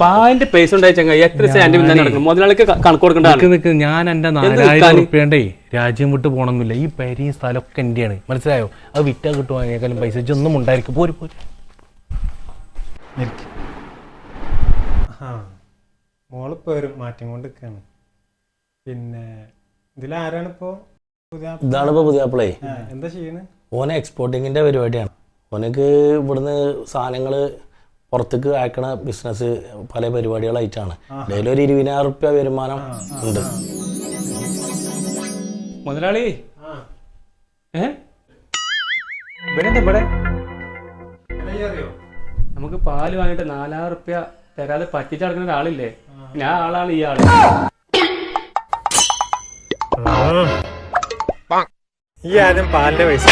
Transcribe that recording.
പാലിന്റെ പൈസ ഉണ്ടായി ചങ്ങ എത്ര സ്റ്റാൻഡ് നടക്കണം മുതലാളിക്ക് കണക്ക് കൊടുക്കണ്ട. ഞാൻ എന്റെ 4000 റുപ്യണ്ടേ രാജ്യം വിട്ട് പോകണമെന്നില്ല. ഈ പരിയും സ്ഥലമൊക്കെ എന്റെയാണ്, മനസ്സിലായോ? അത് വിറ്റാ കിട്ടുമോ അതിനേക്കാളും പൈസ ഒന്നും ഉണ്ടായിരിക്കും. പോര് പോര്. മോളിപ്പോ ഒരു മാറ്റം കൊണ്ട് നിൽക്കാണ്. പിന്നെ ഇതിലാരാണിപ്പോ? ഇതാണിപ്പോ പുതിയാപ്പിളേ. എന്താ ചെയ്യണേ? ഓനെ എക്സ്പോർട്ടിങ്ങിന്റെ പരിപാടിയാണ്. ഓനക്ക് ഇവിടുന്ന് സാധനങ്ങൾ പുറത്തേക്ക് അയക്കണ ബിസിനസ് പല പരിപാടികളായിട്ടാണ്. ഡെയിലി ഒരു 20,000 റുപ്യ വരുമാനം ഉണ്ട്. മുതലാളി ഇവിടെ നമുക്ക് പാല് വാങ്ങിട്ട് 4000 റുപ്യ തരാതെ പറ്റിച്ചടക്കുന്ന ഒരാളില്ലേ? ഞാൻ ആളാണ് ഈ ആള്. ഈ ആദ്യം പാലിന്റെ പൈസ